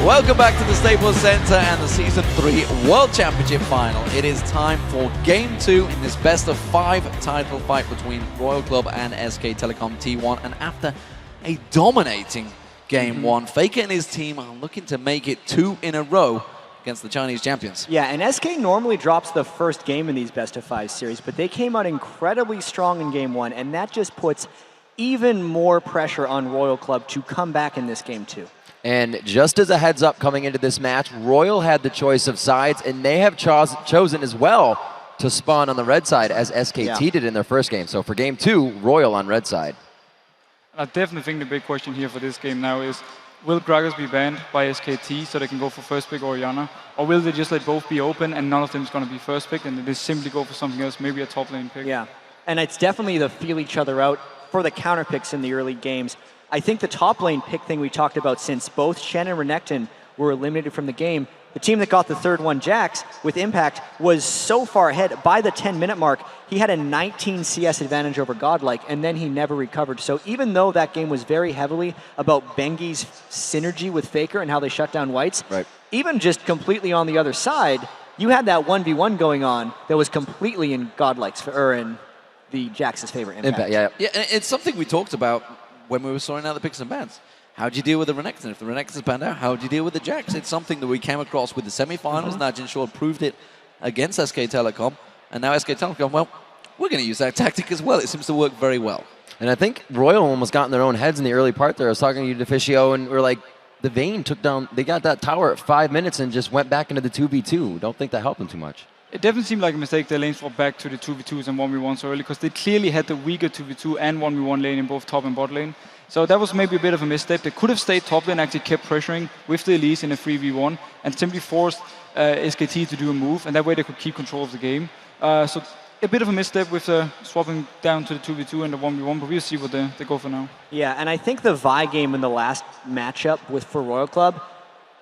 Welcome back to the Staples Center and the Season 3 World Championship Final. It is time for Game 2 in this best-of-5 title fight between Royal Club and SK Telecom T1. And after a dominating Game 1, Faker and his team are looking to make it 2 in a row against the Chinese champions. Yeah, and SK normally drops the first game in these best-of-5 series, but they came out incredibly strong in Game 1, and that just puts even more pressure on Royal Club to come back in this Game 2. And just as a heads up coming into this match, Royal had the choice of sides, and they have chosen as well to spawn on the red side as SKT did in their first game. So for Game 2, Royal on red side. I definitely think the big question here for this game now is, will Gragas be banned by SKT so they can go for first pick Orianna? Or will they just let both be open and none of them is going to be first pick and they simply go for something else, maybe a top lane pick? Yeah, and it's definitely the feel each other out for the counter picks in the early games. I think the top lane pick thing we talked about, since both Shen and Renekton were eliminated from the game, the team that got the third one, Jax, with Impact, was so far ahead. By the 10-minute mark, he had a 19 CS advantage over Godlike, and then he never recovered. So even though that game was very heavily about Bengi's synergy with Faker and how they shut down Whites, even just completely on the other side, you had that 1v1 going on that was completely in Godlike's, or in the Jax's favor. Impact. Yeah, it's something we talked about when we were sorting out the picks and bans. How do you deal with the Renekton? If the Renekton's banned out, how do you deal with the Jax? It's something that we came across with the semi-finals. Najin Short proved it against SK Telecom. And now SK Telecom, well, we're going to use that tactic as well. It seems to work very well. And I think Royal almost got in their own heads in the early part there. I was talking to you, Deficio, and we were like, the Vayne took down, they got that tower at 5 minutes and just went back into the 2v2. Don't think that helped them too much. It definitely seemed like a mistake their lanes fought back to the 2v2s and 1v1s so early, because they clearly had the weaker 2v2 and 1v1 lane in both top and bot lane. So that was maybe a bit of a misstep. They could have stayed top lane, actually kept pressuring with the Elise in a 3v1 and simply forced SKT to do a move, and that way they could keep control of the game. So a bit of a misstep with swapping down to the 2v2 and the 1v1, but we'll see what they go for now. Yeah, and I think the Vi game in the last matchup for Royal Club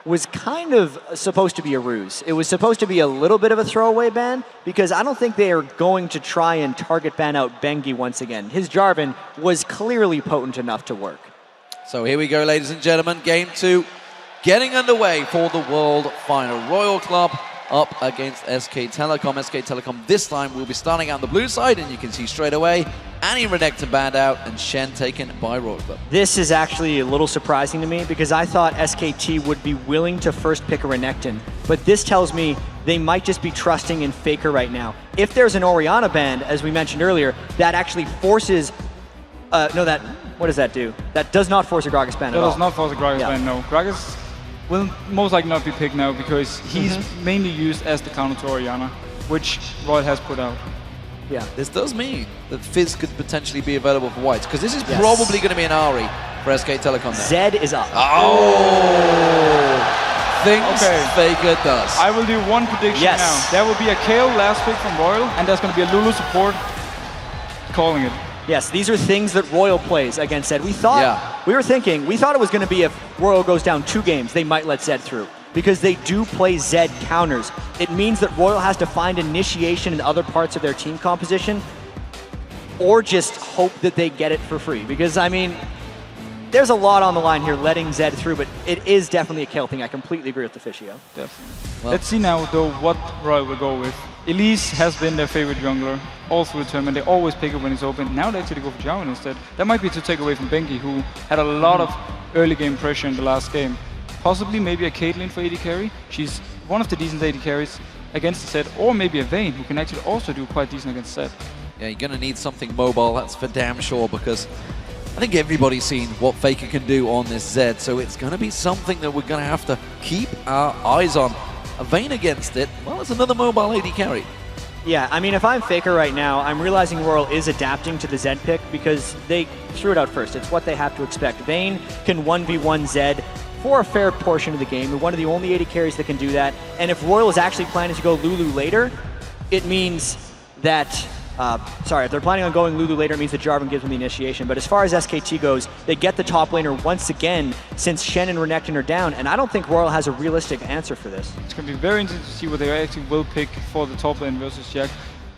was kind of supposed to be a ruse. It was supposed to be a little bit of a throwaway ban, because I don't think they are going to try and target ban out Bengi once again. His Jarvan was clearly potent enough to work. So here we go, ladies and gentlemen. Game 2 getting underway for the World Final. Royal Club up against SK Telecom. SK Telecom this time will be starting out the blue side, and you can see straight away Annie Renekton banned out and Shen taken by Royal Club. This is actually a little surprising to me, because I thought SKT would be willing to first pick a Renekton, but this tells me they might just be trusting in Faker right now. If there's an Orianna ban, as we mentioned earlier, that actually forces, what does that do? That does not force a Gragas ban at all. That does not force a Gragas ban, no. Gragas will most likely not be picked now, because he's mainly used as the counter to Orianna, which Royal has put out. Yeah. This does mean that Fizz could potentially be available for Whites, because this is probably going to be an Ahri for SK Telecom now. Zed is up. Oh! Things Faker does. I will do one prediction now. There will be a KO last pick from Royal, and there's going to be a Lulu support calling it. Yes, these are things that Royal plays against Zed. We thought, we thought it was going to be if Royal goes down 2 games, they might let Zed through, because they do play Zed counters. It means that Royal has to find initiation in other parts of their team composition, or just hope that they get it for free. Because, I mean, there's a lot on the line here letting Zed through, but it is definitely a kill thing. I completely agree with Deficio. Definitely. Well, let's see now, though, what Royal will go with. Elise has been their favorite jungler all through the tournament. They always pick it when it's open. Now they actually go for Jarvan instead. That might be to take away from Bengi, who had a lot of early game pressure in the last game. Possibly maybe a Caitlyn for AD carry. She's one of the decent AD carries against the set, or maybe a Vayne, who can actually also do quite decent against set. Yeah, you're going to need something mobile, that's for damn sure, because I think everybody's seen what Faker can do on this Zed, so it's going to be something that we're going to have to keep our eyes on. A Vayne against it, well, it's another mobile AD carry. Yeah, I mean, if I'm Faker right now, I'm realizing Royal is adapting to the Zed pick, because they threw it out first. It's what they have to expect. Vayne can 1v1 Zed for a fair portion of the game. They're one of the only AD carries that can do that. And if Royal is actually planning to go Lulu later, it means that, if they're planning on going Lulu later, it means that Jarvan gives them the initiation. But as far as SKT goes, they get the top laner once again, since Shen and Renekton are down, and I don't think Royal has a realistic answer for this. It's going to be very interesting to see what they actually will pick for the top lane versus Jack.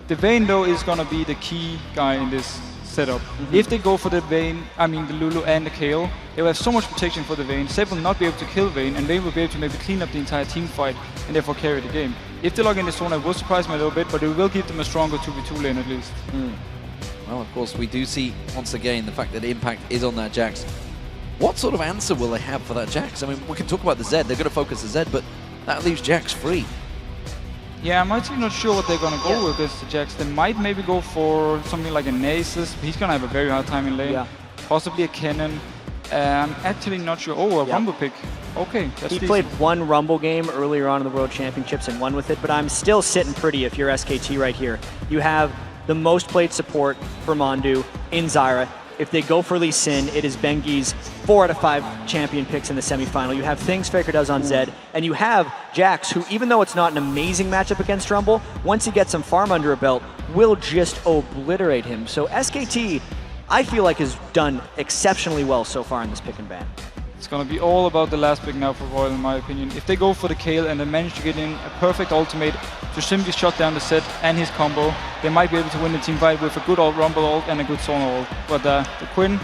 The Vayne, though, is going to be the key guy in this setup. If they go for the Vayne, the Lulu and the Kayle, they will have so much protection for the Vayne. Zed will not be able to kill Vayne, and Vayne will be able to maybe clean up the entire team fight and therefore carry the game. If they log in the zone, it will surprise me a little bit, but it will give them a stronger 2v2 lane at least. Well, of course, we do see, once again, the fact that Impact is on that Jax. What sort of answer will they have for that Jax? I mean, we can talk about the Zed. They're going to focus the Zed, but that leaves Jax free. Yeah, I'm actually not sure what they're going to go with against the Jax. They might maybe go for something like a Nasus, but he's going to have a very hard time in lane. Yeah. Possibly a Cannon. I'm actually not sure. Oh, a Rumble pick. Okay, that's He played one Rumble game earlier on in the World Championships and won with it, but I'm still sitting pretty if you're SKT right here. You have the most played support for Mondu in Zyra. If they go for Lee Sin, it is Bengi's 4 out of 5 champion picks in the semifinal. You have things Faker does on Zed, and you have Jax, who, even though it's not an amazing matchup against Rumble, once he gets some farm under a belt, will just obliterate him. So SKT, I feel like, has done exceptionally well so far in this pick and ban. It's going to be all about the last pick now for Royal, in my opinion. If they go for the Kayle and they manage to get in a perfect ultimate to simply shut down the Zed and his combo, they might be able to win the team fight with a good old Rumble ult and a good Sona ult. But the Quinn,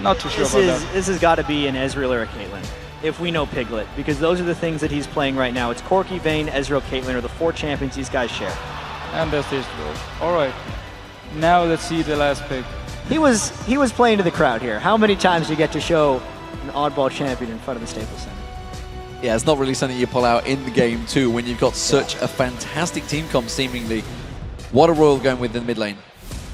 not too sure about that. This has got to be an Ezreal or a Caitlyn, if we know Piglet, because those are the things that he's playing right now. It's Corki, Vayne, Ezreal, Caitlyn are the 4 champions these guys share. And there's this duel. All right, now let's see the last pick. He was playing to the crowd here. How many times do you get to show an oddball champion in front of the Staples Center? Yeah, it's not really something you pull out in the game too when you've got such a fantastic team comp seemingly. What a Royal going with in the mid lane.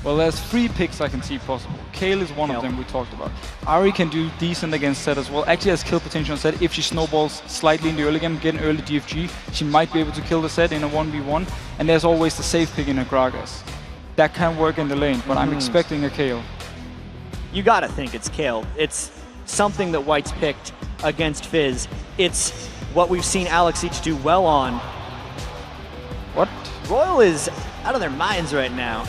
Well, there's 3 picks I can see possible. Kayle is one of them we talked about. Ahri can do decent against Zed as well. Actually has kill potential on Zed. If she snowballs slightly in the early game, get an early DFG, she might be able to kill the Zed in a 1v1. And there's always the safe pick in a Gragas. That can work in the lane, but I'm expecting a Kayle. You gotta think it's Kayle. It's something that White's picked against Fizz. It's what we've seen Alex each do well on. What? Royal is out of their minds right now.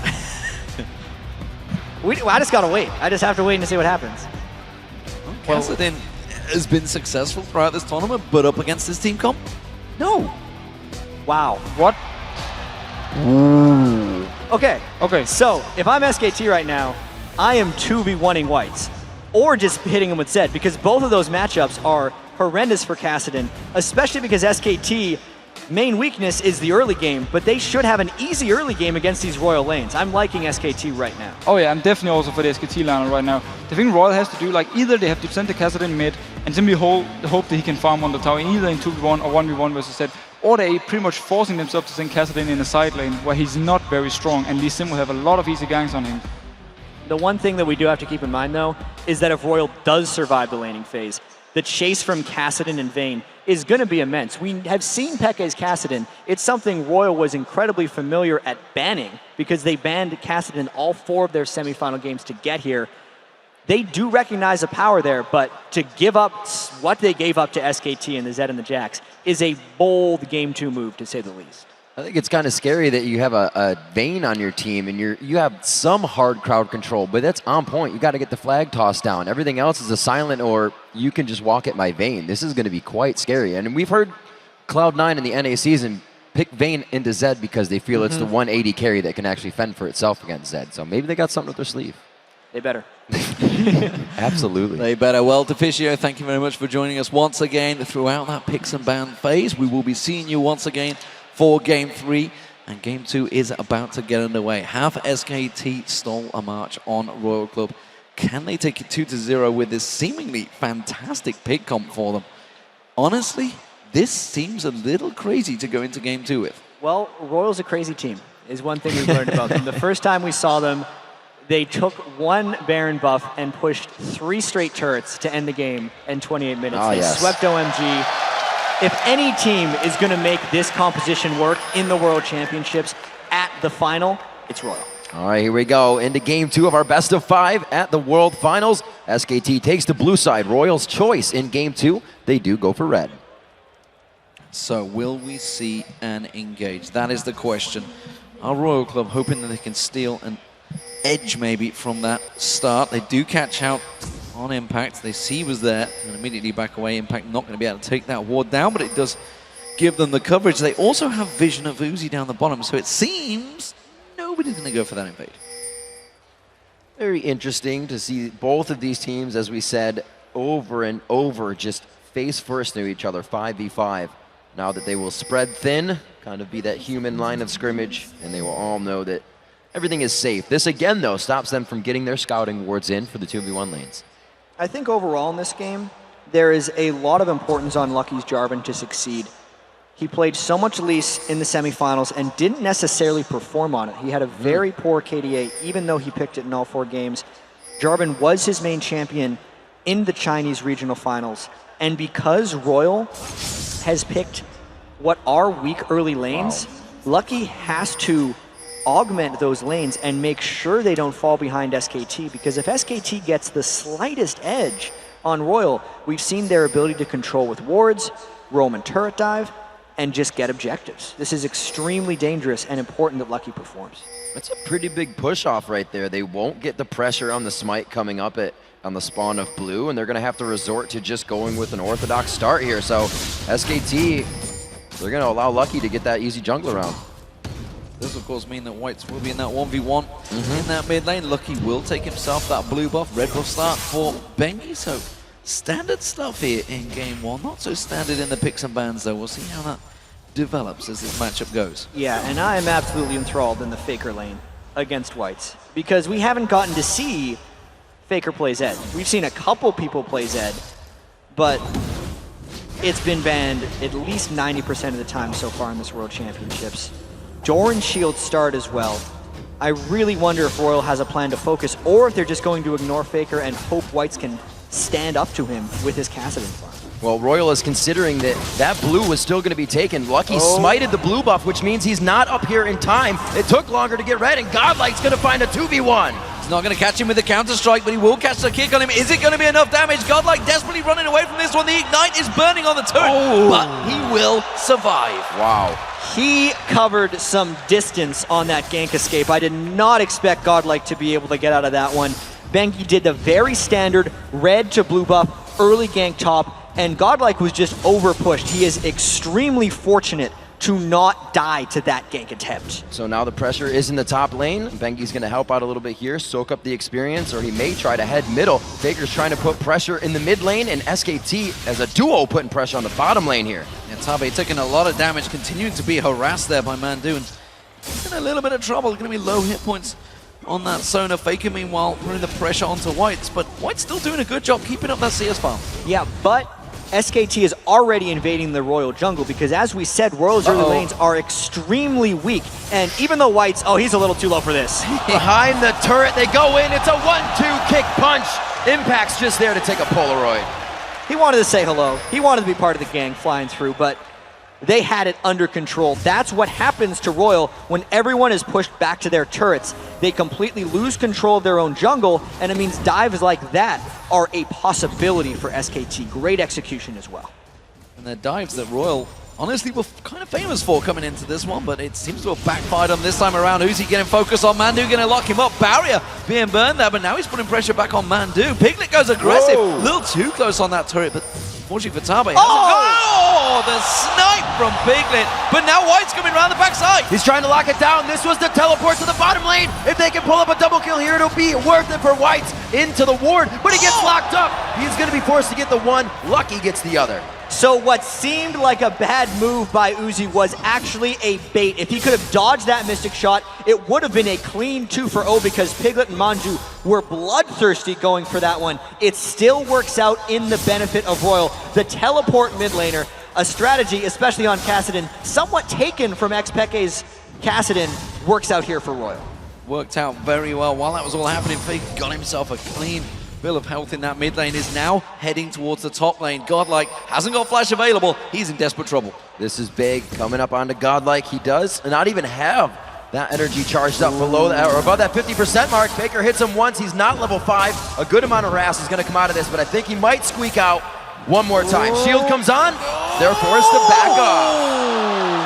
I just gotta wait. I just have to wait and see what happens. Well, Kassadin has been successful throughout this tournament, but up against this team comp? No. Wow. What? Ooh. Okay. Okay. So, if I'm SKT right now, I am 2v1ing Whites. Or just hitting him with Zed, because both of those matchups are horrendous for Kassadin, especially because SKT main weakness is the early game, but they should have an easy early game against these Royal lanes. I'm liking SKT right now. Oh yeah, I'm definitely also for the SKT liner right now. The thing Royal has to do, like, either they have to send the Kassadin mid and simply hope that he can farm on the tower, either in 2v1 or 1v1 versus Zed, or they pretty much forcing themselves to send Kassadin in a side lane where he's not very strong, and Lee Sin will have a lot of easy ganks on him. The one thing that we do have to keep in mind, though, is that if Royal does survive the laning phase, the chase from Kassadin and Vayne is going to be immense. We have seen Pekka's Kassadin. It's something Royal was incredibly familiar at banning because they banned Kassadin all 4 of their semifinal games to get here. They do recognize the power there, but to give up what they gave up to SKT and the Zed and the Jax is a bold Game 2 move, to say the least. I think it's kind of scary that you have a Vayne on your team and you have some hard crowd control, but that's on point. You got to get the flag tossed down. Everything else is a silent, or you can just walk at my Vayne. This is going to be quite scary. And we've heard Cloud9 in the NA season pick Vayne into Zed because they feel it's the 180 carry that can actually fend for itself against Zed. So maybe they got something up their sleeve. They better. Absolutely. They better. Well, Deficio, thank you very much for joining us once again throughout that picks and ban phase. We will be seeing you once again for Game 3, and Game 2 is about to get underway. Have SKT stole a march on Royal Club? Can they take it 2-0 with this seemingly fantastic pick comp for them? Honestly, this seems a little crazy to go into Game 2 with. Well, Royal's a crazy team, is one thing we've learned about them. The first time we saw them, they took 1 Baron buff and pushed 3 straight turrets to end the game in 28 minutes. They swept OMG. If any team is going to make this composition work in the World Championships at the final, it's Royal. All right, here we go into Game 2 of our best of 5 at the World Finals. SKT takes the blue side. Royal's choice in Game 2. They do go for red. So will we see an engage? That is the question. Our Royal Club hoping that they can steal an edge maybe from that start. They do catch out on Impact. They see he was there and immediately back away. Impact not going to be able to take that ward down, but it does give them the coverage. They also have vision of Uzi down the bottom, so it seems nobody's going to go for that invade. Very interesting to see both of these teams, as we said, over and over, just face first to each other, 5v5. Now that they will spread thin, kind of be that human line of scrimmage, and they will all know that everything is safe. This again, though, stops them from getting their scouting wards in for the 2v1 lanes. I think overall in this game, there is a lot of importance on Lucky's Jarvan to succeed. He played so much Elise in the semifinals and didn't necessarily perform on it. He had a very poor KDA, even though he picked it in all 4 games. Jarvan was his main champion in the Chinese regional finals. And because Royal has picked what are weak early lanes, Lucky has to augment those lanes and make sure they don't fall behind SKT, because if SKT gets the slightest edge on Royal, we've seen their ability to control with wards, roam and turret dive, and just get objectives. This is extremely dangerous and important that Lucky performs. That's a pretty big push-off right there. They won't get the pressure on the smite coming up on the spawn of blue, and they're going to have to resort to just going with an orthodox start here. So SKT, they're going to allow Lucky to get that easy jungle round. This, of course, mean that Whites will be in that 1v1 in that mid lane. Lucky will take himself that blue buff, red buff start for Bengi. So standard stuff here in game 1. Not so standard in the picks and bans, though. We'll see how that develops as this matchup goes. Yeah, and I am absolutely enthralled in the Faker lane against Whites, because we haven't gotten to see Faker play Zed. We've seen a couple people play Zed, but it's been banned at least 90% of the time so far in this World Championships. Doran shield start as well. I really wonder if Royal has a plan to focus, or if they're just going to ignore Faker and hope Whites can stand up to him with his Kassadin farm. Well, Royal is considering that blue was still going to be taken. Lucky smited the blue buff, which means he's not up here in time. It took longer to get red, and Godlike's going to find a 2v1. He's not going to catch him with the counter-strike, but he will catch the kick on him. Is it going to be enough damage? Godlike desperately running away from this one. The Ignite is burning on the turret, but he will survive. Wow. He covered some distance on that gank escape. I did not expect Godlike to be able to get out of that one. Bengi did the very standard red to blue buff, early gank top, and Godlike was just over-pushed. He is extremely fortunate to not die to that gank attempt. So now the pressure is in the top lane. Bengi's going to help out a little bit here, soak up the experience, or he may try to head middle. Faker's trying to put pressure in the mid lane, and SKT as a duo putting pressure on the bottom lane here. And Tabe taking a lot of damage, continuing to be harassed there by Mandu, and he's in a little bit of trouble. Going to be low hit points on that Sona. Faker, meanwhile, putting the pressure onto Whites, but White's still doing a good job keeping up that CS farm. Yeah, but SKT is already invading the Royal jungle, because as we said, Royal's early lanes are extremely weak. And even though White's, he's a little too low for this. Behind the turret, they go in. It's a 1-2 kick punch. Impact's just there to take a Polaroid. He wanted to say hello. He wanted to be part of the gang flying through, but they had it under control. That's what happens to Royal when everyone is pushed back to their turrets. They completely lose control of their own jungle, and it means dives like that are a possibility for SKT. Great execution as well. And the dives that Royal honestly were kind of famous for coming into this one, but it seems to have backfired on this time around. Uzi getting focused on Mandu, going to lock him up. Barrier being burned there, but now he's putting pressure back on Mandu. Piglet goes aggressive. A little too close on that turret, but unfortunately for Tabe. The snipe from Piglet, but now White's coming around the backside. He's trying to lock it down. This was the teleport to the bottom lane. If they can pull up a double kill here, it'll be worth it for Whites into the ward, but he gets locked up. He's going to be forced to get the one. Lucky gets the other. So what seemed like a bad move by Uzi was actually a bait. If he could have dodged that Mystic shot, it would have been a clean 2 for O, because Piglet and Manju were bloodthirsty going for that one. It still works out in the benefit of Royal. The teleport mid laner, a strategy, especially on Kassadin, somewhat taken from XPeke's Kassadin, works out here for Royal. Worked out very well. While that was all happening, Fake got himself a clean bill of health in that mid lane, is now heading towards the top lane. Godlike hasn't got flash available. He's in desperate trouble. This is big, coming up onto Godlike. He does not even have that energy charged up below that, or above that 50% mark. Faker hits him once. He's not level 5. A good amount of harass is going to come out of this, but I think he might squeak out one more time. Shield comes on. They're forced to back off.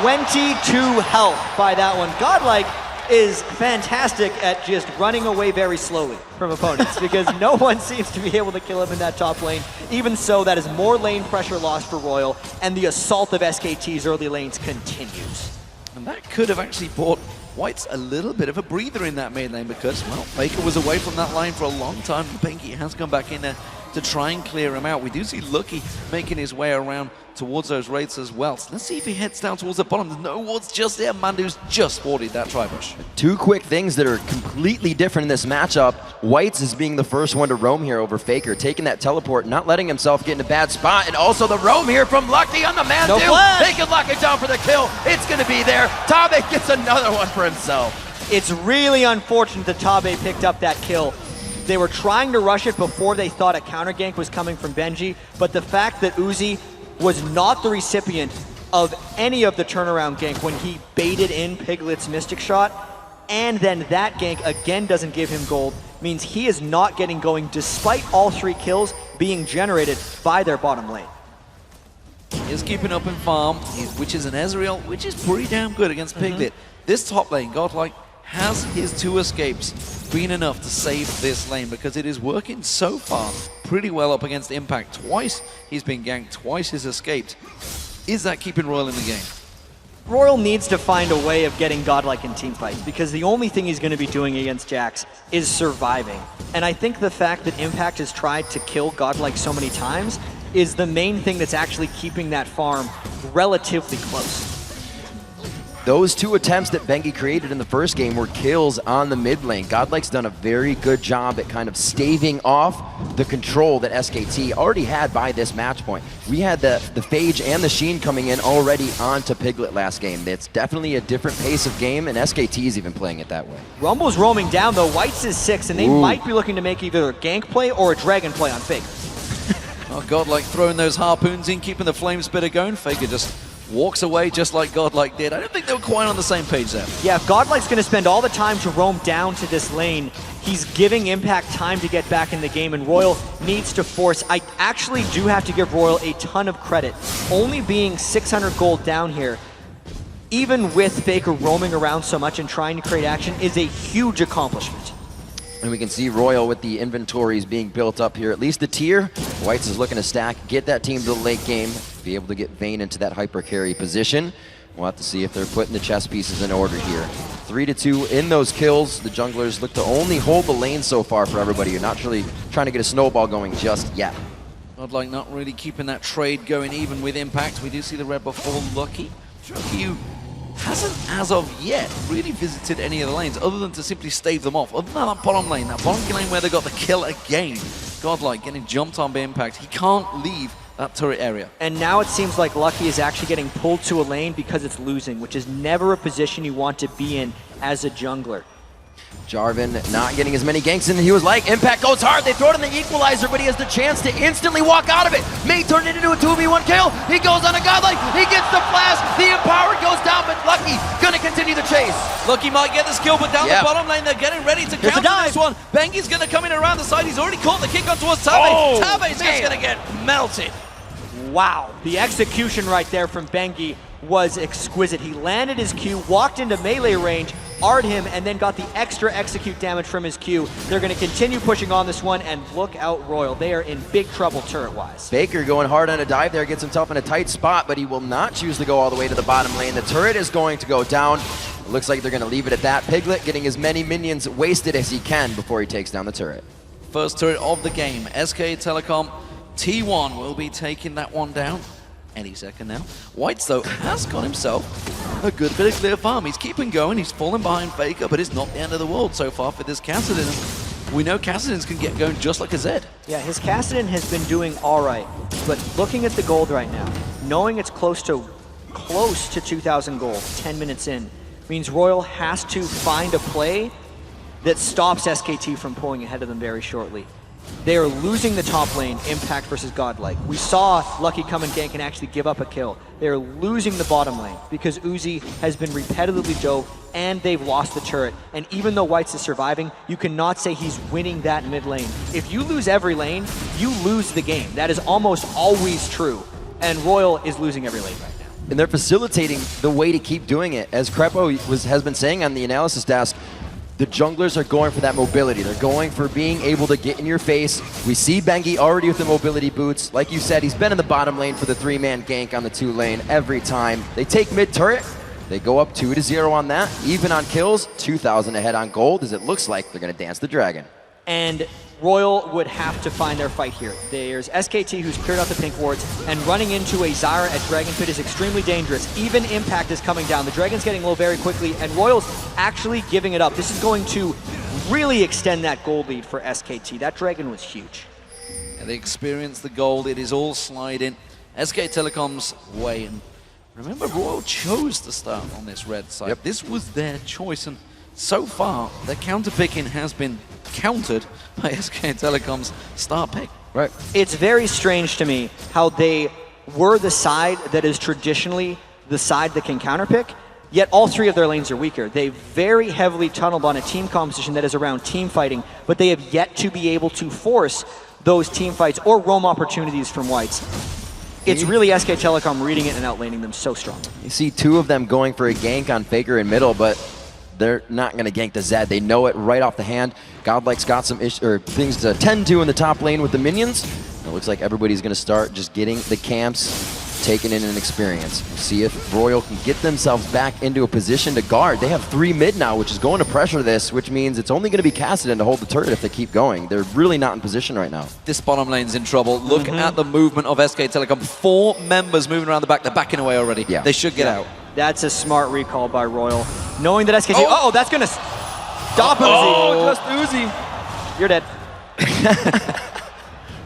22 health by that one. Godlike is fantastic at just running away very slowly from opponents, because no one seems to be able to kill him in that top lane. Even so, that is more lane pressure lost for Royal, and the assault of SKT's early lanes continues. And that could have actually bought White's a little bit of a breather in that mid lane because, well, Faker was away from that line for a long time. Bengi has come back in there to try and clear him out. We do see Lucky making his way around towards those wraiths as well. So let's see if he heads down towards the bottom. There's no wards just there. Mandu's just warded that Tribush. Two quick things that are completely different in this matchup. Whites is being the first one to roam here over Faker, taking that teleport, not letting himself get in a bad spot, and also the roam here from Lucky on the Mandu. They can lock it down for the kill. It's going to be there. Tabe gets another one for himself. It's really unfortunate that Tabe picked up that kill. They were trying to rush it before they thought a counter gank was coming from Benji, but the fact that Uzi was not the recipient of any of the turnaround gank when he baited in Piglet's Mystic Shot, and then that gank again doesn't give him gold, means he is not getting going despite all 3 kills being generated by their bottom lane. He is keeping up in farm, which is an Ezreal, which is pretty damn good against Piglet. This top lane, Godlike, has his 2 escapes been enough to save this lane because it is working so far pretty well up against Impact. Twice he's been ganked, twice he's escaped. Is that keeping Royal in the game? Royal needs to find a way of getting Godlike in teamfights because the only thing he's going to be doing against Jax is surviving. And I think the fact that Impact has tried to kill Godlike so many times is the main thing that's actually keeping that farm relatively close. Those 2 attempts that Bengi created in the first game were kills on the mid lane. Godlike's done a very good job at kind of staving off the control that SKT already had by this match point. We had the Phage and the Sheen coming in already onto Piglet last game. It's definitely a different pace of game, and SKT is even playing it that way. Rumble's roaming down, though. White's is 6, and they might be looking to make either a gank play or a dragon play on Faker. Oh, Godlike throwing those harpoons in, keeping the flame spitter going. Faker just walks away just like Godlike did. I don't think they were quite on the same page there. Yeah, if Godlike's going to spend all the time to roam down to this lane, he's giving Impact time to get back in the game, and Royal needs to force. I actually do have to give Royal a ton of credit. Only being 600 gold down here, even with Faker roaming around so much and trying to create action, is a huge accomplishment. And we can see Royal with the inventories being built up here. At least the tier. Whites is looking to stack, get that team to the late game, be able to get Vayne into that hyper carry position. We'll have to see if they're putting the chess pieces in order here. 3-2 in those kills. The junglers look to only hold the lane so far for everybody. You're not really trying to get a snowball going just yet. Godlike not really keeping that trade going even with Impact. We do see the red buff for Lucky. Lucky hasn't, as of yet, really visited any of the lanes other than to simply stave them off. Other than that bottom lane where they got the kill again. Godlike getting jumped on by Impact. He can't leave that turret area. And now it seems like Lucky is actually getting pulled to a lane because it's losing, which is never a position you want to be in as a jungler. Jarvan not getting as many ganks in as he was like. Impact goes hard. They throw it in the equalizer, but he has the chance to instantly walk out of it. May turn it into a 2v1 kill. He goes on a Godlike. He gets the flash. The Empower goes down, but Lucky gonna continue the chase. Lucky might get this kill, but down the bottom lane, they're getting ready to counter this one. Bengi's gonna come in around the side. He's already caught the kick on towards Tabe. Oh, Tabe's just gonna get melted. Wow, the execution right there from Bengi was exquisite. He landed his Q, walked into melee range, R'd him, and then got the extra execute damage from his Q. They're going to continue pushing on this one, and look out Royal. They are in big trouble turret-wise. Baker going hard on a dive there, gets himself in a tight spot, but he will not choose to go all the way to the bottom lane. The turret is going to go down. It looks like they're going to leave it at that. Piglet getting as many minions wasted as he can before he takes down the turret. First turret of the game. SK Telecom T1 will be taking that one down any second now. Whites, though, has got himself a good bit of clear farm. He's keeping going. He's falling behind Faker, but it's not the end of the world so far for this Kassadin. We know Kassadins can get going just like a Zed. Yeah, his Kassadin has been doing all right, but looking at the gold right now, knowing it's close to 2,000 gold, 10 minutes in, means Royal has to find a play that stops SKT from pulling ahead of them very shortly. They are losing the top lane, Impact versus Godlike. We saw Lucky come and gank and actually give up a kill. They are losing the bottom lane because Uzi has been repetitively dove and they've lost the turret. And even though Whites is surviving, you cannot say he's winning that mid lane. If you lose every lane, you lose the game. That is almost always true. And Royal is losing every lane right now. And they're facilitating the way to keep doing it. As Crepo has been saying on the analysis desk, the junglers are going for that mobility. They're going for being able to get in your face. We see Bengi already with the mobility boots. Like you said, he's been in the bottom lane for the 3-man gank on the 2 lane every time. They take mid turret, They go up 2-0 on that. Even on kills, 2,000 ahead on gold, as it looks like they're going to dance the dragon. And Royal would have to find their fight here. There's SKT, who's cleared out the pink wards, and running into a Zyra at Dragon Pit is extremely dangerous. Even Impact is coming down. The Dragon's getting low very quickly, and Royal's actually giving it up. This is going to really extend that gold lead for SKT. That Dragon was huge. And they experience the gold. It is all sliding SK Telecom's way. And remember, Royal chose to start on this red side. Yep. This was their choice, and so far, their counter-picking has been countered by SK Telecom's start pick. Right. It's very strange to me how they were the side that is traditionally the side that can counterpick, yet all three of their lanes are weaker. They very heavily tunneled on a team composition that is around team fighting, but they have yet to be able to force those team fights or roam opportunities from whites. It's really SK Telecom reading it and outlaning them so strong. You see two of them going for a gank on Faker in middle, but they're not going to gank the Zed. They know it right off the hand. Godlike's got some things to tend to in the top lane with the minions. It looks like everybody's going to start just getting the camps, taking in an experience. See if Royal can get themselves back into a position to guard. They have 3 mid now, which is going to pressure this, which means it's only going to be Kassadin to hold the turret if they keep going. They're really not in position right now. This bottom lane's in trouble. Look at the movement of SK Telecom. 4 members moving around the back. They're backing away already. Yeah. They should get out. That's a smart recall by Royal. Knowing that SKT, oh, that's going to stop Uzi. Oh, just Uzi. You're dead.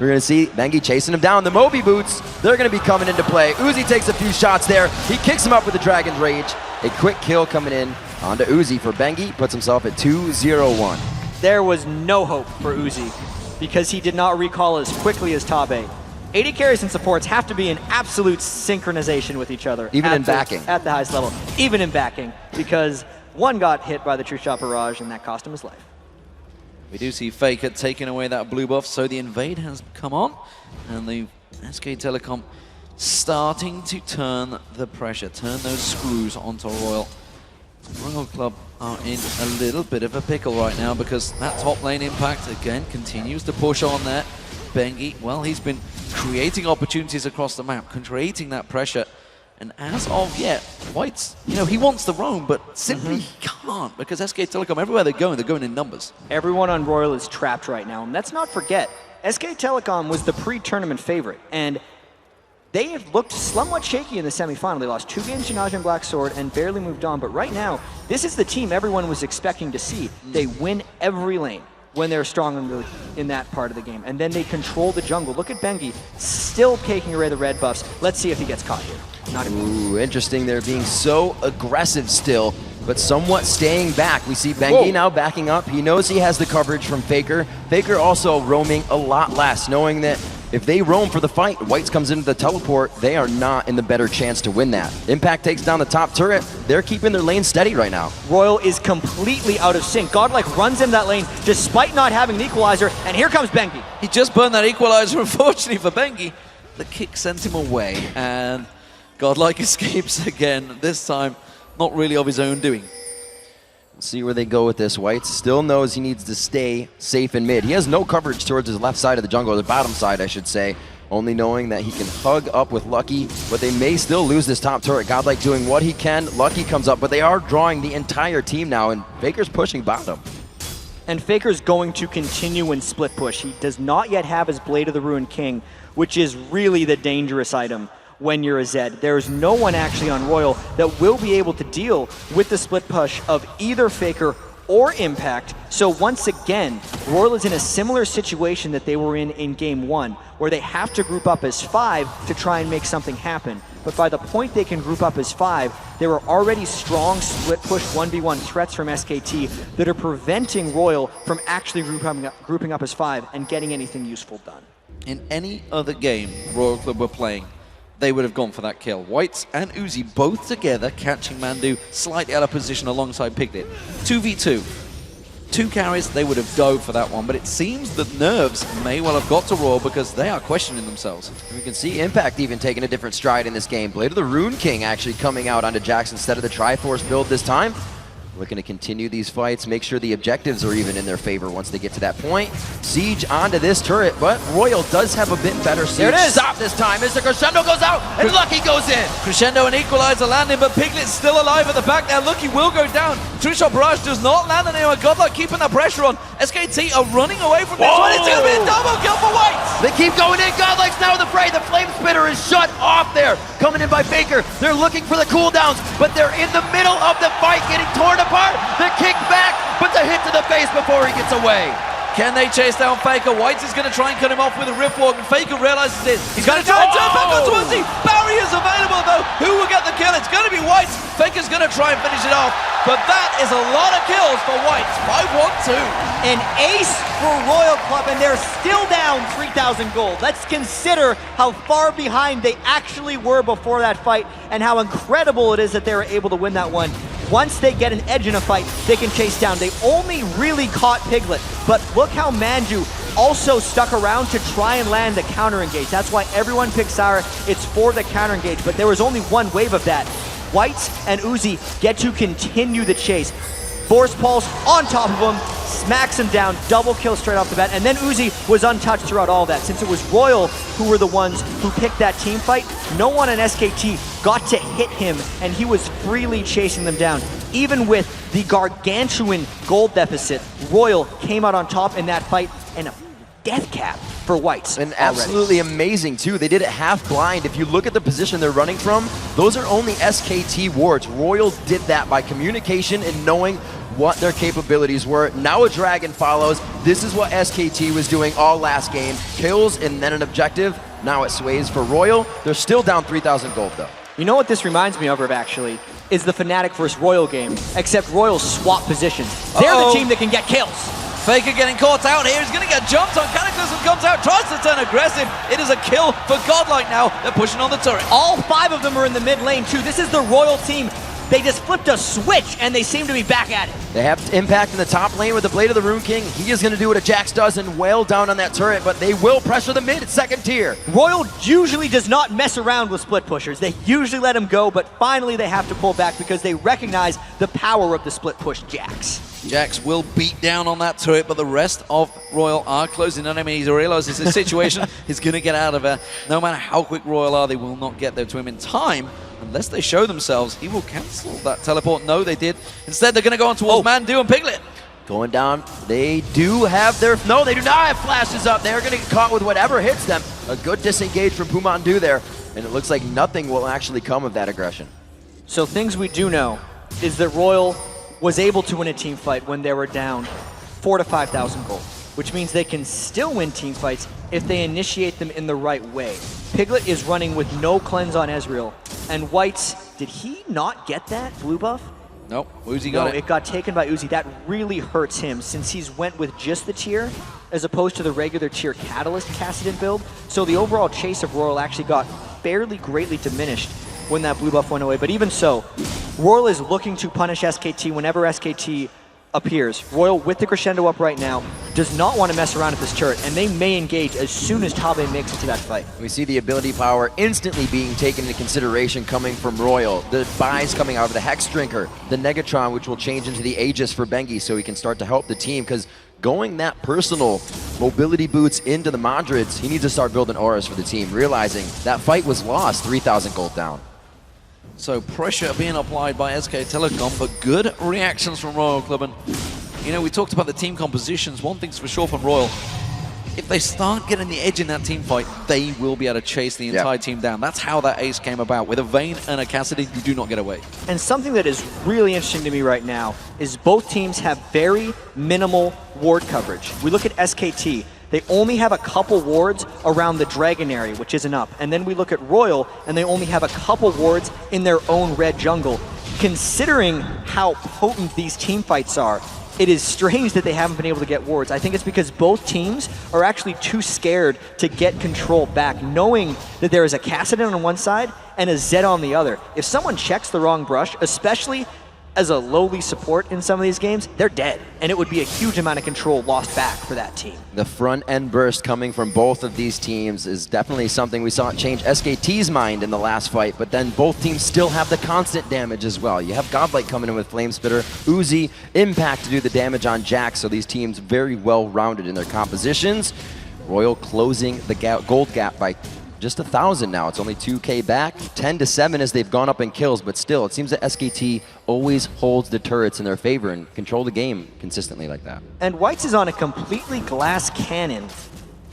We're going to see Bengi chasing him down. The Moby boots, they're going to be coming into play. Uzi takes a few shots there. He kicks him up with the Dragon's Rage. A quick kill coming in onto Uzi for Bengi. Puts himself at 2-0-1. There was no hope for Uzi because he did not recall as quickly as Tabe. AD carries and supports have to be in absolute synchronization with each other. Even in backing. At the highest level. Even in backing, because one got hit by the True Shot Barrage and that cost him his life. We do see Faker taking away that blue buff, so the invade has come on, and the SK Telecom starting to turn the pressure, turn those screws onto Royal. Royal Club are in a little bit of a pickle right now because that top lane Impact again continues to push on there. Bengi, well, he's been creating opportunities across the map, creating that pressure. And as of yet, White's, he wants to roam, but simply he can't because SK Telecom, everywhere they're going in numbers. Everyone on Royal is trapped right now. And let's not forget, SK Telecom was the pre-tournament favorite. And they have looked somewhat shaky in the semifinal. They lost 2 games to Najee and Black Sword and barely moved on. But right now, this is the team everyone was expecting to see. They win every lane when they're strong in that part of the game. And then they control the jungle. Look at Bengi, still taking away the red buffs. Let's see if he gets caught here. Not Ooh, interesting. They're being so aggressive still, but somewhat staying back. We see Bengi now backing up. He knows he has the coverage from Faker. Faker also roaming a lot less, knowing that if they roam for the fight, Whites comes into the teleport, they are not in the better chance to win that. Impact takes down the top turret. They're keeping their lane steady right now. Royal is completely out of sync. Godlike runs in that lane despite not having the equalizer, and here comes Bengi. He just burned that equalizer, unfortunately for Bengi. The kick sent him away, and Godlike escapes again, this time not really of his own doing. We'll see where they go with this. White still knows he needs to stay safe in mid. He has no coverage towards his left side of the jungle, or the bottom side, I should say, only knowing that he can hug up with Lucky, but they may still lose this top turret. Godlike doing what he can. Lucky comes up, but they are drawing the entire team now, and Faker's pushing bottom. And Faker's going to continue in split push. He does not yet have his Blade of the Ruined King, which is really the dangerous item when you're a Zed. There is no one actually on Royal that will be able to deal with the split push of either Faker or Impact. So once again, Royal is in a similar situation that they were in Game 1, where they have to group up as 5 to try and make something happen. But by the point they can group up as 5, there are already strong split push 1v1 threats from SKT that are preventing Royal from actually grouping up as 5 and getting anything useful done. In any other game Royal Club were playing, they would have gone for that kill. Whites and Uzi both together, catching Mandu slightly out of position alongside Piglet. 2v2. 2 carries, they would have dove for that one, but it seems that nerves may well have got to Royal because they are questioning themselves. We can see Impact even taking a different stride in this game. Blade of the Rune King actually coming out onto Jax instead of the Triforce build this time. Looking to continue these fights, make sure the objectives are even in their favor once they get to that point. Siege onto this turret, but Royal does have a bit better siege. There it is. Stop this time as the Crescendo goes out, and Lucky goes in. Crescendo and Equalizer landing, but Piglet's still alive at the back there. Lucky will go down. Two-shot barrage does not land on anyone. Godlike keeping the pressure on. SKT are running away from this one. It's going to be a double kill for White. They keep going in. Godlike's now in the fray. The Flame Spitter is shut off there. Coming in by Faker. They're looking for the cooldowns, but they're in the middle of the fight, getting torn apart. The kick back, but the hit to the face before he gets away. Can they chase down Faker? Whites is going to try and cut him off with a Rift Walk, and Faker realizes it. He's going to try and turn back onto Uzi. Barriers available though. Who will get the kill? It's going to be Whites. Faker's going to try and finish it off, but that is a lot of kills for Whites. 5-1-2. An ace for Royal Club, and they're still down 3,000 gold. Let's consider how far behind they actually were before that fight, and how incredible it is that they were able to win that one. Once they get an edge in a fight, they can chase down. They only really caught Piglet, but look how Manju also stuck around to try and land the counter engage. That's why everyone picked Sara. It's for the counter engage, but there was only one wave of that. Whites and Uzi get to continue the chase. Force Pulse on top of him, smacks him down, double kill straight off the bat, and then Uzi was untouched throughout all that. Since it was Royal who were the ones who picked that team fight, no one in SKT got to hit him, and he was freely chasing them down. Even with the gargantuan gold deficit, Royal came out on top in that fight, and a death cap for Whites. And absolutely amazing too. They did it half blind. If you look at the position they're running from, those are only SKT wards. Royal did that by communication and knowing what their capabilities were. Now a dragon follows. This is what SKT was doing all last game. Kills and then an objective. Now it sways for Royal. They're still down 3,000 gold though. You know what this reminds me of, actually, is the Fnatic versus Royal game, except Royal swap positions. They're the team that can get kills. Faker getting caught out here. He's going to get jumped on. Cataclysm comes out, tries to turn aggressive. It is a kill for Godlike now. They're pushing on the turret. All 5 of them are in the mid lane, too. This is the Royal team. They just flipped a switch, and they seem to be back at it. They have impact in the top lane with the Blade of the Rune King. He is going to do what a Jax does and wail down on that turret, but they will pressure the mid second tier. Royal usually does not mess around with split pushers. They usually let him go, but finally they have to pull back because they recognize the power of the split push Jax. Jax will beat down on that turret, but the rest of Royal are closing on him. He realizes his situation is going to get out of there. No matter how quick Royal are, they will not get there to him in time. Unless they show themselves, he will cancel that teleport. No, they did. Instead, they're going to go on towards Mandu and Piglet. Going down, they do have their... No, they do not have flashes up. They're going to get caught with whatever hits them. A good disengage from Pumandu there, and it looks like nothing will actually come of that aggression. So things we do know is that Royal was able to win a team fight when they were down 4,000 to 5,000 gold, which means they can still win team fights if they initiate them in the right way. Piglet is running with no cleanse on Ezreal, and Whites, did he not get that blue buff? Nope, Uzi got it. It got taken by Uzi. That really hurts him since he's went with just the tier as opposed to the regular tier Catalyst Kassadin build. So the overall chase of Royal actually got fairly greatly diminished when that blue buff went away. But even so, Royal is looking to punish SKT whenever SKT appears. Royal, with the Crescendo up right now, does not want to mess around at this turret, and they may engage as soon as Tabe makes it to that fight. We see the ability power instantly being taken into consideration coming from Royal. The buys coming out of the Hex Drinker, the Negatron, which will change into the Aegis for Bengi so he can start to help the team, because going that personal mobility boots into the Madrids, he needs to start building auras for the team, realizing that fight was lost 3,000 gold down. So pressure being applied by SK Telecom, but good reactions from Royal Club. And, you know, we talked about the team compositions. One thing's for sure from Royal. If they start getting the edge in that team fight, they will be able to chase the entire team down. That's how that ace came about. With a Vayne and a Kassadin, you do not get away. And something that is really interesting to me right now is both teams have very minimal ward coverage. We look at SKT. They only have a couple wards around the Dragon area, which isn't up. And then we look at Royal, and they only have a couple wards in their own red jungle. Considering how potent these team fights are, it is strange that they haven't been able to get wards. I think it's because both teams are actually too scared to get control back, knowing that there is a Kassadin on one side and a Zed on the other. If someone checks the wrong brush, especially as a lowly support in some of these games, they're dead. And it would be a huge amount of control lost back for that team. The front end burst coming from both of these teams is definitely something we saw change SKT's mind in the last fight, but then both teams still have the constant damage as well. You have Godlike coming in with Flamespitter, Uzi, Impact to do the damage on Jax, so these teams very well rounded in their compositions. Royal closing the gold gap by just 1,000 now. It's only 2K back, 10-7 as they've gone up in kills, but still, it seems that SKT always holds the turrets in their favor and control the game consistently like that. And Whites is on a completely glass cannon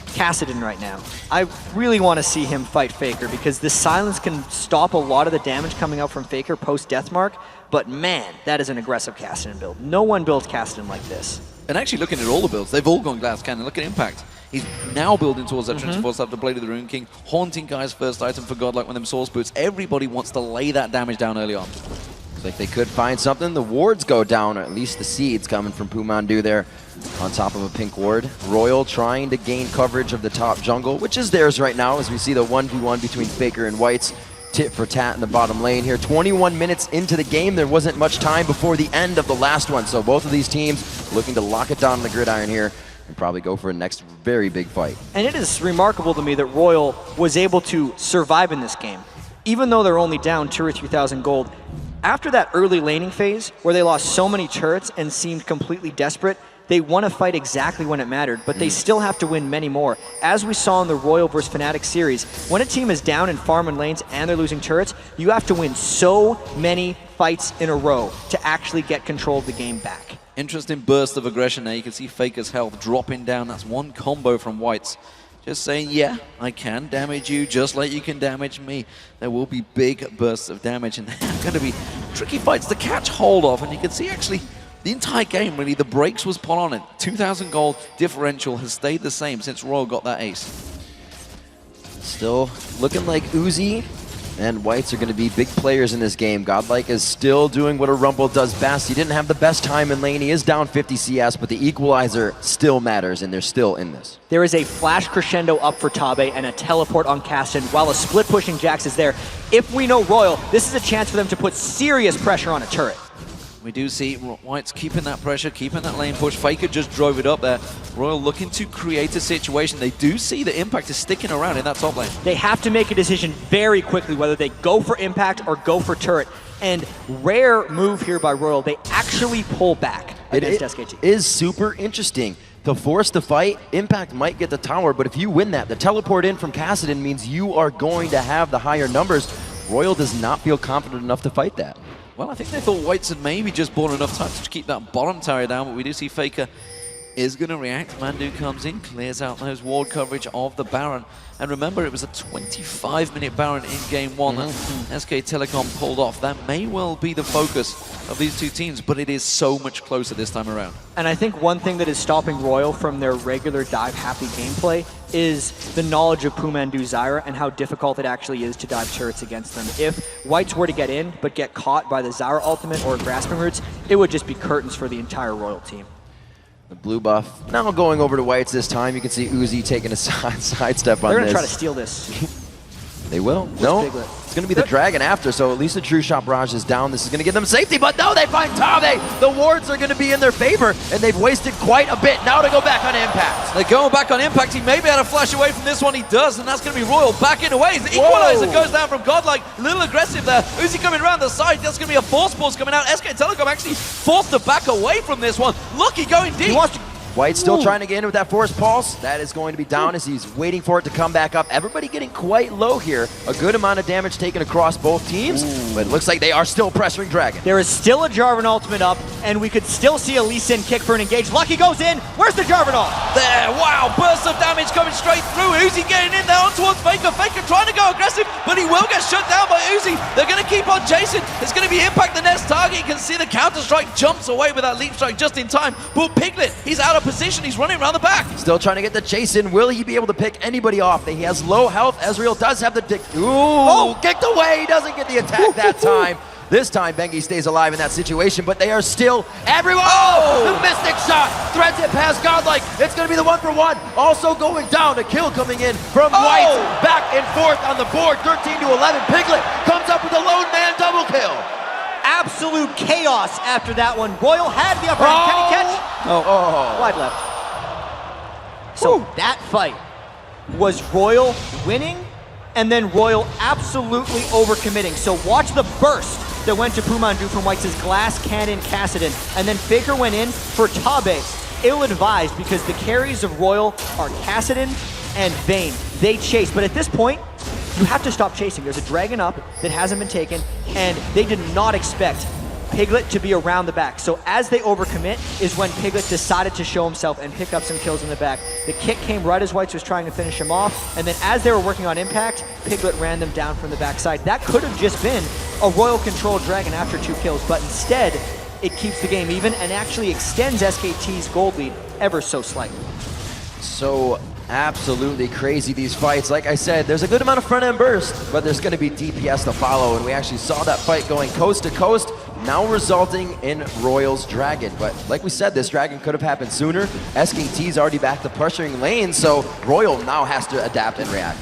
Kassadin right now. I really want to see him fight Faker because this silence can stop a lot of the damage coming out from Faker post-Deathmark, but man, that is an aggressive Kassadin build. No one builds Kassadin like this. And actually looking at all the builds, they've all gone glass cannon. Look at Impact. He's now building towards that Trinity Force after Blade of the Rune King, haunting guys' first item for Godlike with them Source Boots. Everybody wants to lay that damage down early on. Looks like they could find something. The wards go down, or at least the seeds coming from Pumandu there on top of a pink ward. Royal trying to gain coverage of the top jungle, which is theirs right now as we see the 1v1 between Faker and Whites. Tit for tat in the bottom lane here. 21 minutes into the game. There wasn't much time before the end of the last one, so both of these teams looking to lock it down on the gridiron here and probably go for a next very big fight. And it is remarkable to me that Royal was able to survive in this game. Even though they're only down 2,000 or 3,000 gold, after that early laning phase where they lost so many turrets and seemed completely desperate, they want to fight exactly when it mattered, but they still have to win many more. As we saw in the Royal vs Fnatic series, when a team is down in farm and lanes and they're losing turrets, you have to win so many fights in a row to actually get control of the game back. Interesting burst of aggression there. You can see Faker's health dropping down. That's one combo from Whites. Just saying, yeah, I can damage you just like you can damage me. There will be big bursts of damage, and they're going to be tricky fights to catch hold of. And you can see actually the entire game, really, the brakes was put on it. 2,000 gold differential has stayed the same since Royal got that ace. Still looking like Uzi and Whites are going to be big players in this game. Godlike is still doing what a Rumble does best. He didn't have the best time in lane. He is down 50 CS, but the equalizer still matters, and they're still in this. There is a flash crescendo up for Tabe and a teleport on Kassadin while a split pushing Jax is there. If we know Royal, this is a chance for them to put serious pressure on a turret. We do see White's keeping that pressure, keeping that lane push. Faker just drove it up there. Royal looking to create a situation. They do see the Impact is sticking around in that top lane. They have to make a decision very quickly whether they go for Impact or go for turret. And rare move here by Royal, they actually pull back against SKT. It is super interesting. To force the fight, Impact might get the tower, but if you win that, the teleport in from Kassadin means you are going to have the higher numbers. Royal does not feel confident enough to fight that. Well, I think they thought Whites had maybe just bought enough time to keep that bottom tower down, but we do see Faker is going to react. Mandu comes in, clears out those ward coverage of the Baron. And remember, it was a 25-minute Baron in game one that SK Telecom pulled off. That may well be the focus of these two teams, but it is so much closer this time around. And I think one thing that is stopping Royal from their regular dive-happy gameplay is the knowledge of Pumandu Zyra and how difficult it actually is to dive turrets against them. If Whites were to get in, but get caught by the Zyra ultimate or grasping roots, it would just be curtains for the entire Royal team. The blue buff now going over to Whites this time. You can see Uzi taking a sidestep on this. They're going to try to steal this. They will. No, Piglet? it's going to be the Dragon after, so at least the True Shot Barrage is down. This is going to give them safety, but no, they find Tabe. The wards are going to be in their favor, and they've wasted quite a bit. Now to go back on Impact. They're going back on Impact. He may be able to flash away from this one. He does, and that's going to be Royal back in away. The equalizer goes down from Godlike. A little aggressive there. Uzi coming around the side. That's going to be a force pulse coming out. SK Telecom actually forced to back away from this one. Lucky going deep. He wants to White still trying to get in with that Force Pulse. That is going to be down as he's waiting for it to come back up. Everybody getting quite low here. A good amount of damage taken across both teams, but it looks like they are still pressuring Dragon. There is still a Jarvan ultimate up, and we could still see a Lee Sin kick for an engage. Lucky goes in. Where's the Jarvan ult? There, wow, burst of damage coming straight through. Uzi getting in there on towards Faker. Faker trying to go aggressive, but he will get shut down by Uzi. They're going to keep on chasing. It's going to be Impact the next target. You can see the counter-strike jumps away with that leap strike just in time. But Piglet, he's out of position. He's running around the back. Still trying to get the chase in. Will he be able to pick anybody off? He has low health. Ezreal does have the dick. Ooh, kicked away. He doesn't get the attack that time. This time, Bengi stays alive in that situation, but they are still everyone. Oh, the Mystic Shot threads it past Godlike. It's going to be the 1-for-1. Also going down. A kill coming in from White. Back and forth on the board. 13 to 11. Piglet comes up with a lone man double kill. Absolutely. absolute chaos after that one. Royal had the upper hand. Can he catch? Oh. Wide left. So that fight was Royal winning, and then Royal absolutely overcommitting. So watch the burst that went to Pumandu from White's glass cannon Kassadin, and then Faker went in for Tabe. Ill-advised because the carries of Royal are Kassadin and Vayne. They chase, but at this point, you have to stop chasing. There's a dragon up that hasn't been taken, and they did not expect Piglet to be around the back. So as they overcommit is when Piglet decided to show himself and pick up some kills in the back. The kick came right as Whites was trying to finish him off, and then as they were working on impact, Piglet ran them down from the backside. That could have just been a Royal-controlled dragon after 2 kills, but instead, it keeps the game even and actually extends SKT's gold lead ever so slightly. So absolutely crazy, these fights. Like I said, there's a good amount of front-end burst, but there's going to be DPS to follow, and we actually saw that fight going coast to coast, now resulting in Royal's dragon. But like we said, this dragon could have happened sooner. SKT's already back to pressuring lanes, so Royal now has to adapt and react.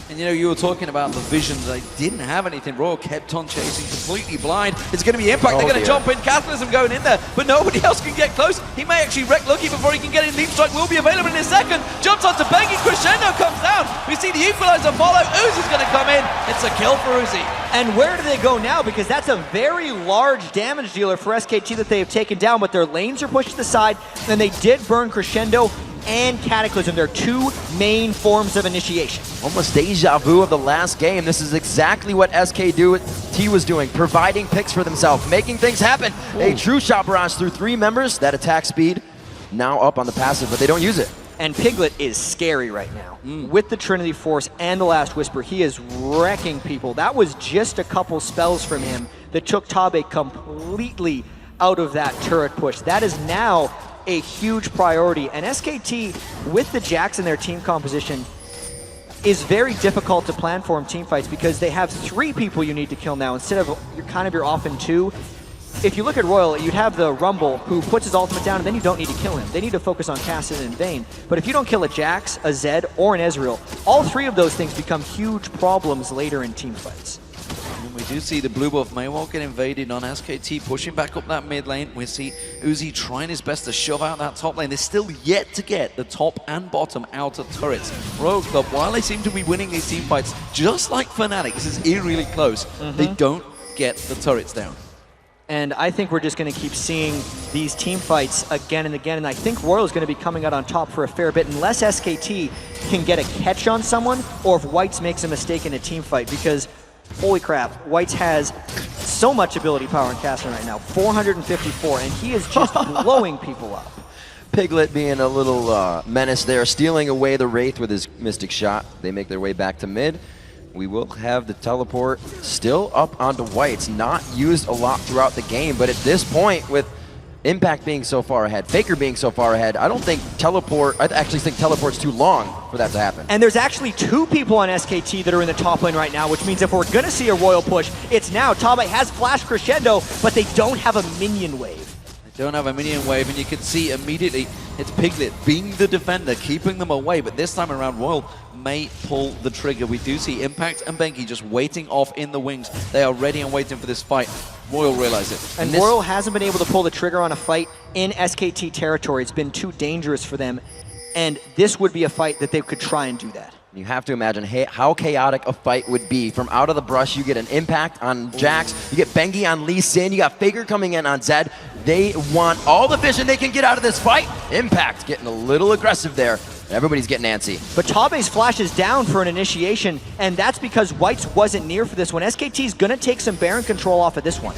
And you know, you were talking about the visions. They didn't have anything. Royal kept on chasing, completely blind. It's going to be Impact. They're going to jump in. Catalysm going in there, but nobody else can get close. He may actually wreck Lucky before he can get in. Leap Strike will be available in a second. Jumps onto Bengi. Crescendo comes down. We see the Equalizer follow. Uzi's going to come in. It's a kill for Uzi. And where do they go now? Because that's a very large damage dealer for SKT that they have taken down, but their lanes are pushed to the side, and they did burn Crescendo and Cataclysm, their 2 main forms of initiation. Almost deja vu of the last game. This is exactly what SKT was doing, providing picks for themselves, making things happen. Ooh. A true shot barrage through 3 members. That attack speed now up on the passive, but they don't use it. And Piglet is scary right now. With the Trinity Force and the Last Whisper, he is wrecking people. That was just a couple spells from him that took Tabe completely out of that turret push. That is now a huge priority, and SKT, with the Jax in their team composition, is very difficult to plan for in team fights because they have 3 people you need to kill now instead of your often 2. If you look at Royal, you'd have the Rumble who puts his ultimate down, and then you don't need to kill him. They need to focus on Kassadin and Vayne. But if you don't kill a Jax, a Zed, or an Ezreal, all 3 of those things become huge problems later in team fights. And we do see the blue buff Maywall get invaded on SKT, pushing back up that mid lane. We see Uzi trying his best to shove out that top lane. They're still yet to get the top and bottom outer turrets. Royal Club, while they seem to be winning these team fights, just like Fnatic, this is eerily close, they don't get the turrets down. And I think we're just going to keep seeing these team fights again and again. And I think Royal is going to be coming out on top for a fair bit unless SKT can get a catch on someone or if Whites makes a mistake in a team fight. Because, holy crap, Whites has so much ability power in Kassadin right now. 454, and he is just blowing people up. Piglet being a little menace there, stealing away the Wraith with his Mystic Shot. They make their way back to mid. We will have the teleport still up onto Whites, not used a lot throughout the game, but at this point, with Impact being so far ahead, Faker being so far ahead, I actually think teleport's too long for that to happen. And there's actually 2 people on SKT that are in the top lane right now, which means if we're going to see a Royal push, it's now. Tabe has Flash Crescendo, but they don't have a minion wave. Don't have a minion wave, and you can see immediately it's Piglet being the defender, keeping them away, but this time around Royal may pull the trigger. We do see Impact and Bengi just waiting off in the wings. They are ready and waiting for this fight. Royal realize it. And Royal hasn't been able to pull the trigger on a fight in SKT territory. It's been too dangerous for them, and this would be a fight that they could try and do that. You have to imagine how chaotic a fight would be. From out of the brush, you get an Impact on Jax, you get Bengi on Lee Sin, you got Faker coming in on Zed. They want all the vision they can get out of this fight. Impact getting a little aggressive there. Everybody's getting antsy. But Tabe's flash is down for an initiation, and that's because Whites wasn't near for this one. SKT's gonna take some Baron control off of this one.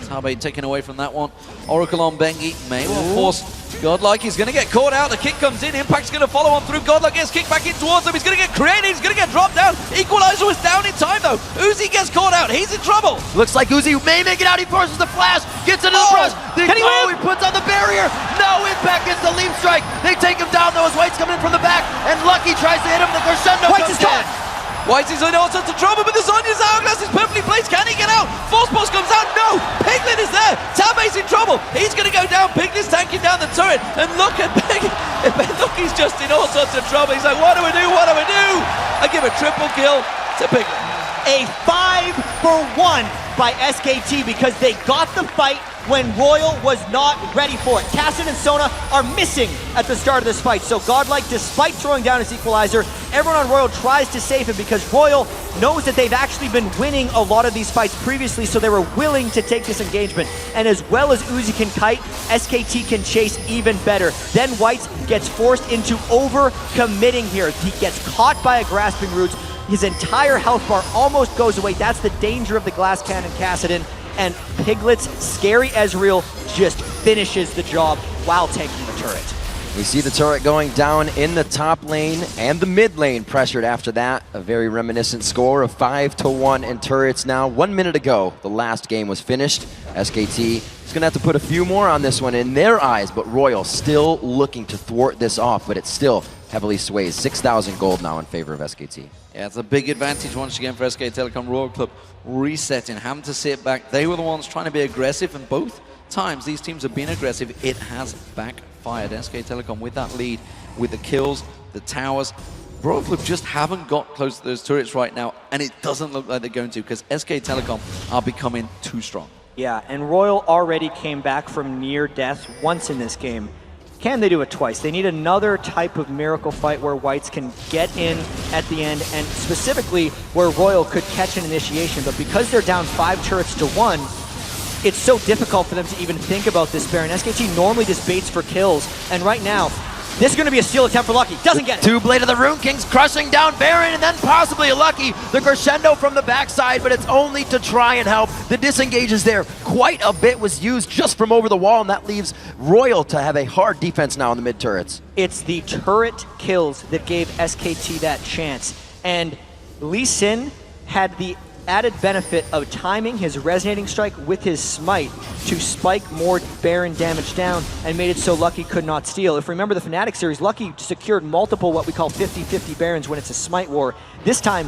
Tabe taken away from that one. Oracle on Bengi. May will force Godlike. He's going to get caught out. The kick comes in. Impact's going to follow on through. Godlike gets kicked back in towards him. He's going to get created. He's going to get dropped down. Equalizer was down in time, though. Uzi gets caught out. He's in trouble. Looks like Uzi may make it out. He forces the flash. Gets into the brush. Can he win? He puts on the barrier. No, Impact gets the leap strike. They take him down, though, as White's coming in from the back. And Lucky tries to hit him. The crescendo White's comes is down. White is in all sorts of trouble, but the Sonya's hourglass is perfectly placed. Can he get out? Force Pulse comes out. No! Piglet is there. Tabe's in trouble. He's going to go down. Piglet's tanking down the turret. And look at Bengi. Look, he's just in all sorts of trouble. He's like, what do we do? What do we do? I give a triple kill to Piglet. A 5-for-1 by SKT because they got the fight when Royal was not ready for it. Cassidy and Sona are missing at the start of this fight, so Godlike, despite throwing down his equalizer, everyone on Royal tries to save him because Royal knows that they've actually been winning a lot of these fights previously, so they were willing to take this engagement. And as well as Uzi can kite, SKT can chase even better. Then Whites gets forced into over-committing here. He gets caught by a grasping roots. His entire health bar almost goes away. That's the danger of the glass cannon Cassidy. And Piglet's scary Ezreal just finishes the job while taking the turret. We see the turret going down in the top lane and the mid lane pressured after that. A very reminiscent score of 5-1 in turrets now. 1 minute ago, the last game was finished. SKT is going to have to put a few more on this one in their eyes, but Royal still looking to thwart this off, but it still heavily sways. 6,000 gold now in favor of SKT. Yeah, it's a big advantage once again for SK Telecom Royal Club. Resetting, having to sit back. They were the ones trying to be aggressive, and both times these teams have been aggressive. It has backfired. SK Telecom with that lead, with the kills, the towers. Royal Club just haven't got close to those turrets right now, and it doesn't look like they're going to because SK Telecom are becoming too strong. Yeah, and Royal already came back from near death once in this game. Can they do it twice? They need another type of miracle fight where Whites can get in at the end, and specifically where Royal could catch an initiation. But because they're down 5 turrets to 1, it's so difficult for them to even think about this Baron. SKT normally just baits for kills, and right now, this is going to be a steal attempt for Lucky. Doesn't get it. Two-Blade of the Rune Kings crushing down Baron, and then possibly a Lucky. The crescendo from the backside, but it's only to try and help. The disengage is there. Quite a bit was used just from over the wall, and that leaves Royal to have a hard defense now in the mid-turrets. It's the turret kills that gave SKT that chance. And Lee Sin had the added benefit of timing his resonating strike with his smite to spike more Baron damage down and made it so Lucky could not steal. If you remember the Fnatic series, Lucky secured multiple what we call 50-50 Barons when it's a smite war. This time,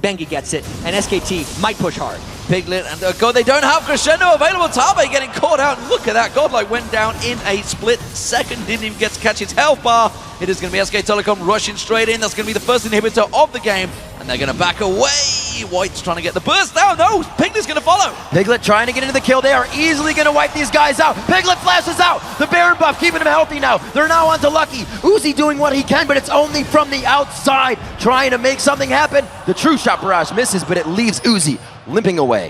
Bengi gets it, and SKT might push hard. Piglet and God, they don't have Crescendo available. Tabe getting caught out. Look at that. Godlike went down in a split second. Didn't even get to catch his health bar. It is going to be SK Telecom rushing straight in. That's going to be the first inhibitor of the game. And they're going to back away. White's trying to get the burst down. No, Piglet's going to follow. Piglet trying to get into the kill. They are easily going to wipe these guys out. Piglet flashes out. The Baron buff keeping him healthy now. They're now on to Lucky. Uzi doing what he can, but it's only from the outside trying to make something happen. The true shot barrage misses, but it leaves Uzi limping away.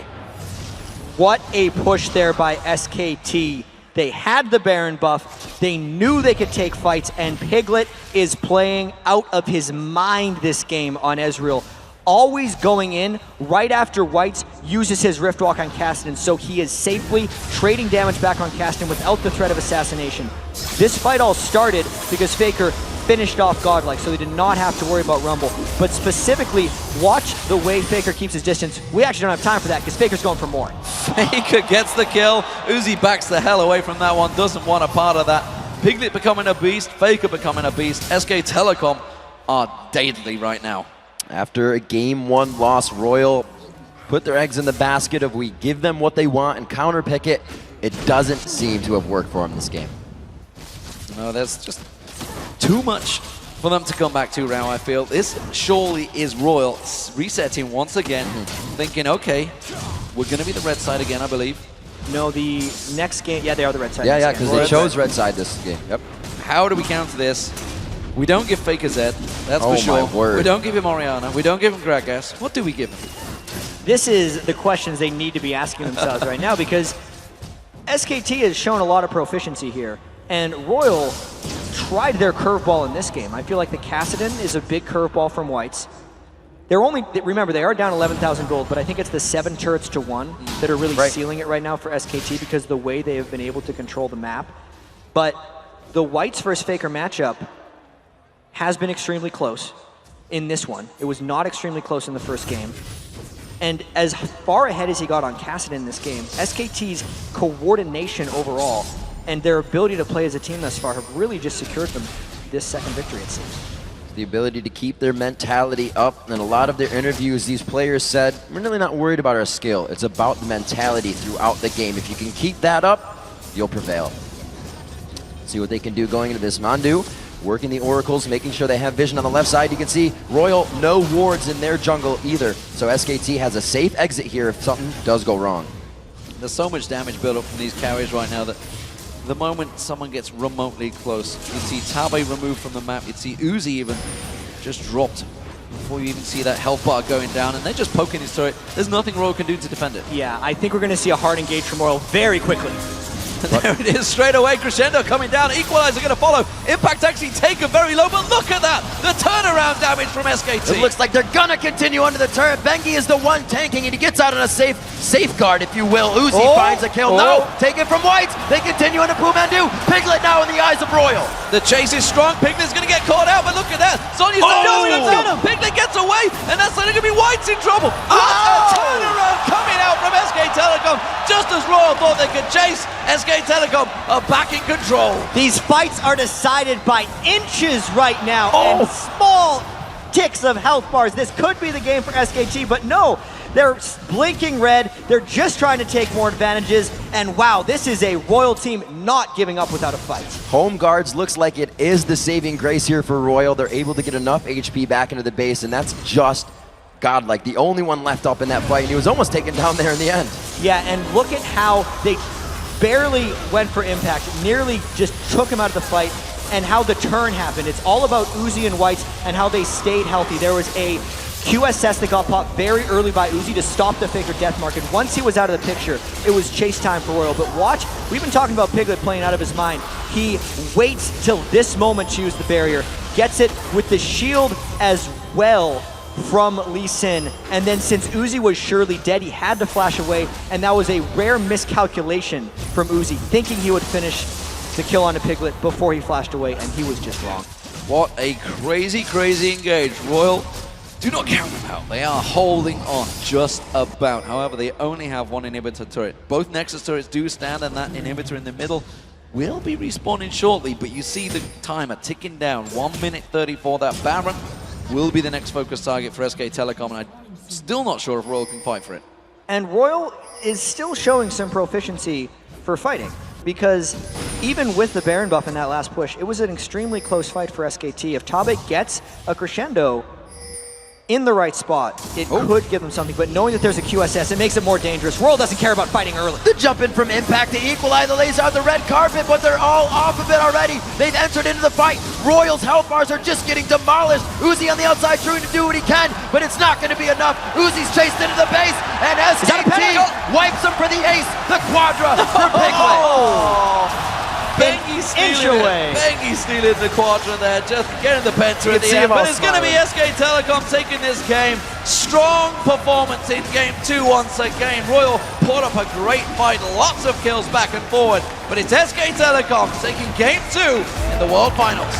What a push there by SKT. They had the Baron buff, they knew they could take fights, and Piglet is playing out of his mind this game on Ezreal. Always going in right after Whites uses his Riftwalk on Cassidy, so he is safely trading damage back on Cassidy without the threat of assassination. This fight all started because Faker finished off Godlike, so they did not have to worry about Rumble. But specifically, watch the way Faker keeps his distance. We actually don't have time for that because Faker's going for more. Faker gets the kill. Uzi backs the hell away from that one. Doesn't want a part of that. Piglet becoming a beast. Faker becoming a beast. SK Telecom are deadly right now. After a game 1 loss, Royal put their eggs in the basket of we give them what they want and counter pick it. It doesn't seem to have worked for them this game. No, there's just too much for them to come back to now, I feel. This surely is Royal resetting once again, thinking, okay, we're going to be the red side again, I believe. No, the next game, yeah, they are the red side. Yeah, because they chose red side this game. Yep. How do we counter this? We don't give Faker Zed, that's for sure. My word. We don't give him Orianna. We don't give him Gragas. What do we give him? This is the questions they need to be asking themselves right now, because SKT has shown a lot of proficiency here, and Royal tried their curveball in this game. I feel like the Kassadin is a big curveball from Whites. They're only, remember, they are down 11,000 gold, but I think it's the 7 turrets to 1 that are really sealing it right now for SKT because of the way they have been able to control the map. But the Whites versus Faker matchup has been extremely close in this one. It was not extremely close in the first game. And as far ahead as he got on Kassadin in this game, SKT's coordination overall and their ability to play as a team thus far have really just secured them this second victory, it seems. The ability to keep their mentality up. In a lot of their interviews, these players said, we're really not worried about our skill. It's about the mentality throughout the game. If you can keep that up, you'll prevail. See what they can do going into this. Mandu working the oracles, making sure they have vision on the left side. You can see Royal, no wards in their jungle either. So SKT has a safe exit here if something does go wrong. There's so much damage built up from these carries right now that the moment someone gets remotely close, you'd see Tabe removed from the map, you'd see Uzi even just dropped before you even see that health bar going down, and they're just poking his turret. There's nothing Royal can do to defend it. Yeah, I think we're going to see a hard engage from Royal very quickly. There it is, straight away, Crescendo coming down, Equalizer going to follow. Impact actually taken very low, but look at that! The turnaround damage from SKT. It looks like they're gonna continue under the turret. Bengi is the one tanking, and he gets out on a safeguard, if you will. Uzi finds a kill. No, taken from White. They continue into Pumandu. Piglet now in the eyes of Royal. The chase is strong, Piglet's going to get caught out, but look at that! Sonya's Piglet gets away, and that's going to be White's in trouble. What a turnaround coming out from SK Telecom, just as Royal thought they could chase. SK Telecom are back in control. These fights are decided by inches right now, and small ticks of health bars. This could be the game for SKT, but no, they're blinking red. They're just trying to take more advantages, and wow, this is a Royal team not giving up without a fight. Home guards looks like it is the saving grace here for Royal. They're able to get enough HP back into the base, and that's just godlike. The only one left up in that fight, and he was almost taken down there in the end. Yeah, and look at how they barely went for impact, nearly just took him out of the fight, and how the turn happened. It's all about Uzi and White and how they stayed healthy. There was a QSS that got popped very early by Uzi to stop the Faker death mark, and once he was out of the picture, it was chase time for Royal. But watch, we've been talking about Piglet playing out of his mind. He waits till this moment to use the barrier, gets it with the shield as well from Lee Sin, and then since Uzi was surely dead, he had to flash away, and that was a rare miscalculation from Uzi, thinking he would finish the kill on a Piglet before he flashed away, and he was just wrong. What a crazy, crazy engage. Royal, do not count them out. They are holding on just about. However, they only have one inhibitor turret. Both Nexus turrets do stand, and that inhibitor in the middle will be respawning shortly, but you see the timer ticking down. 1 minute 34, that Baron will be the next focus target for SK Telecom, and I'm still not sure if Royal can fight for it. And Royal is still showing some proficiency for fighting, because even with the Baron buff in that last push, it was an extremely close fight for SKT. If Tabe gets a Crescendo in the right spot, it could give them something, but knowing that there's a QSS, it makes it more dangerous. Royal doesn't care about fighting early. The jump in from Impact to equalize, lays out the red carpet, but they're all off of it already. They've entered into the fight. Royal's health bars are just getting demolished. Uzi on the outside trying to do what he can, but it's not going to be enough. Uzi's chased into the base, and SKT wipes him for the ace, the Quadra for Piglet. Bengi stealing the Quadra there, just getting the Penta at the end, but it's going to be SK Telecom taking this game. Strong performance in game 2 once again. Royal put up a great fight, lots of kills back and forward, but it's SK Telecom taking game 2 in the World Finals.